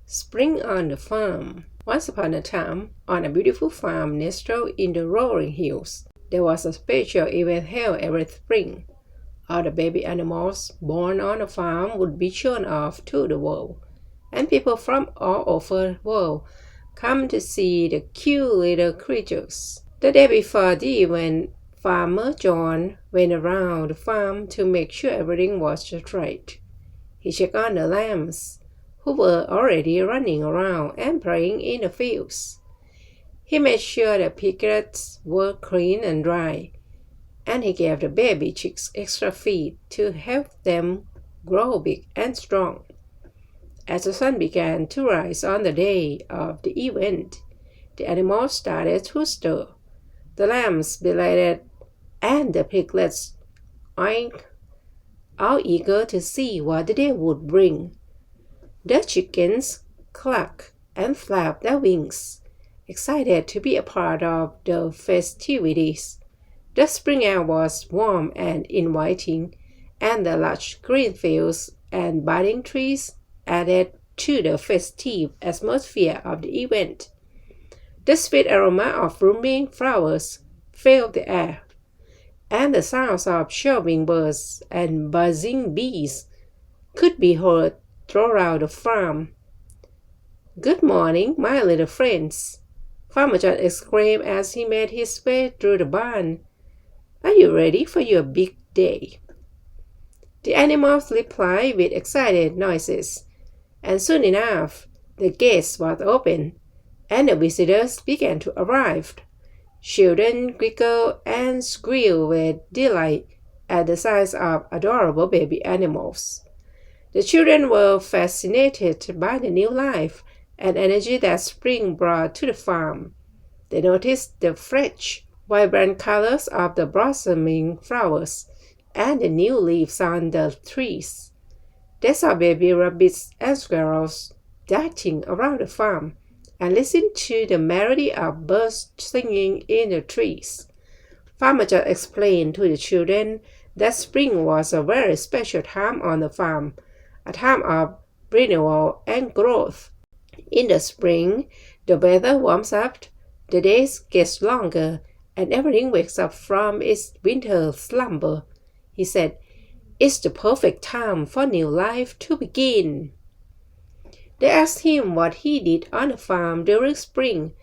Spring on the farm. Once upon a time, on a beautiful farm nestled in the rolling hills, there was a special event held every spring. All the baby animals born on the farm would be shown off to the world, and people from all over the world come to see the cute little creatures. The day before the event, Farmer John went around the farm to make sure everything was just right. He checked on the lambs, who were already running around and playing in the fields. He made sure the piglets were clean and dry, and he gave the baby chicks extra feed to help them grow big and strong. As the sun began to rise on the day of the event, the animals started to stir. The lambs bellowed, and the piglets oinked, all eager to see what the day would bring. The chickens clucked and flapped their wings, excited to be a part of the festivities. The spring air was warm and inviting, and the lush green fields and budding trees added to the festive atmosphere of the event. The sweet aroma of blooming flowers filled the air, and the sounds of chirping birds and buzzing bees could be heard throughout the farm. "Good morning, my little friends," Farmer John exclaimed as he made his way through the barn. "Are you ready for your big day?" The animals replied with excited noises, and soon enough, the gates was opened, and the visitors began to arrive. Children giggled and squealed with delight at the sight of adorable baby animals. The children were fascinated by the new life and energy that spring brought to the farm. They noticed the fresh, vibrant colors of the blossoming flowers and the new leaves on the trees. They saw baby rabbits and squirrels darting around the farm and listened to the melody of birds singing in the trees. Farmer John explained to the children that spring was a very special time on the farm, a time of renewal and growth. In the spring, the weather warms up, the days get longer, and everything wakes up from its winter slumber. He said, "It's the perfect time for new life to begin." They asked him what he did on the farm during spring,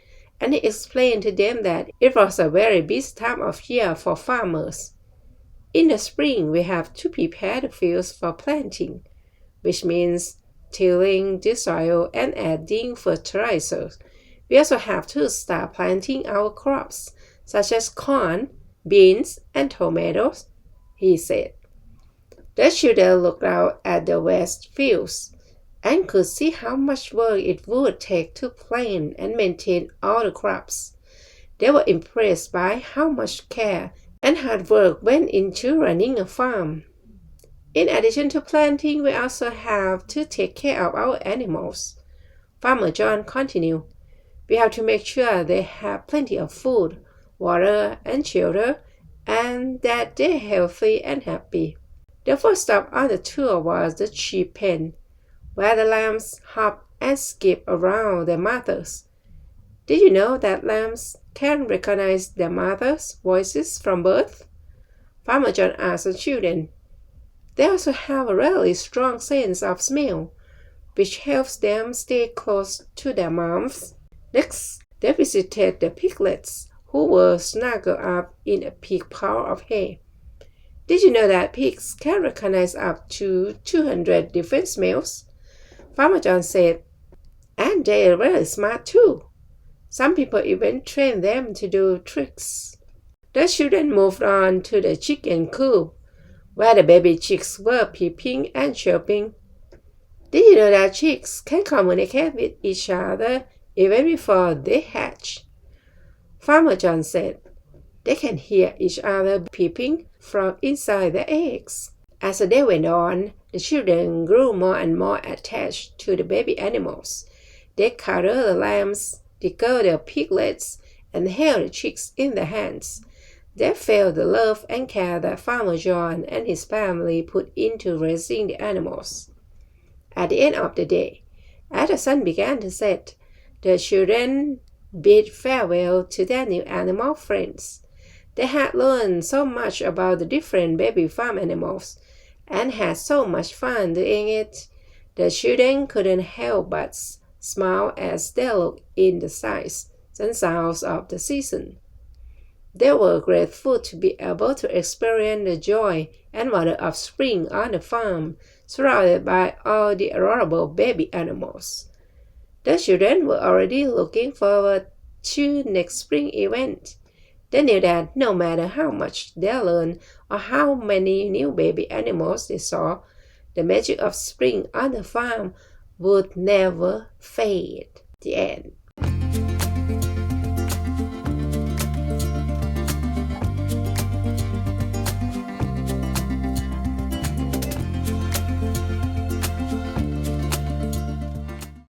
and he explained to them that it was a very busy time of year for farmers. In the spring, we have to prepare the fields for planting, which means tilling the soil and adding fertilizers. We also have to start planting our crops, such as corn, beans, and tomatoes, he said. The children looked out at the vast fields and could see how much work it would take to plant and maintain all the crops. They were impressed by how much care and hard work went into running a farm. In addition to planting, we also have to take care of our animals. Farmer John continued, "We have to make sure they have plenty of food, water, and shelter, and that they're healthy and happy." The first stop on the tour was the sheep pen, where the lambs hop and skip around their mothers. Did you know that lambs can recognize their mothers' voices from birth? Farmer John asked the children. They also have a really strong sense of smell, which helps them stay close to their moms. Next, they visited the piglets, who were snuggled up in a big pile of hay. Did you know that pigs can recognize up to 200 different smells? Farmer John said, and they're really smart too. Some people even train them to do tricks. The children moved on to the chicken coop, where the baby chicks were peeping and chirping. Did you know that chicks can communicate with each other even before they hatch? Farmer John said, they can hear each other peeping from inside their eggs. As the day went on, the children grew more and more attached to the baby animals. They cuddled the lambs, tickled the piglets, and held the chicks in their hands. They felt the love and care that Farmer John and his family put into raising the animals. At the end of the day, As the sun began to set, the children bid farewell to their new animal friends. They had learned so much about the different baby farm animals and had so much fun doing it. The children couldn't help but smile as they looked in the sights and sounds of the season. They were grateful to be able to experience the joy and wonder of spring on the farm, surrounded by all the adorable baby animals. The children were already looking forward to next spring event. They knew that no matter how much they learned or how many new baby animals they saw, the magic of spring on the farm would never fade. The end.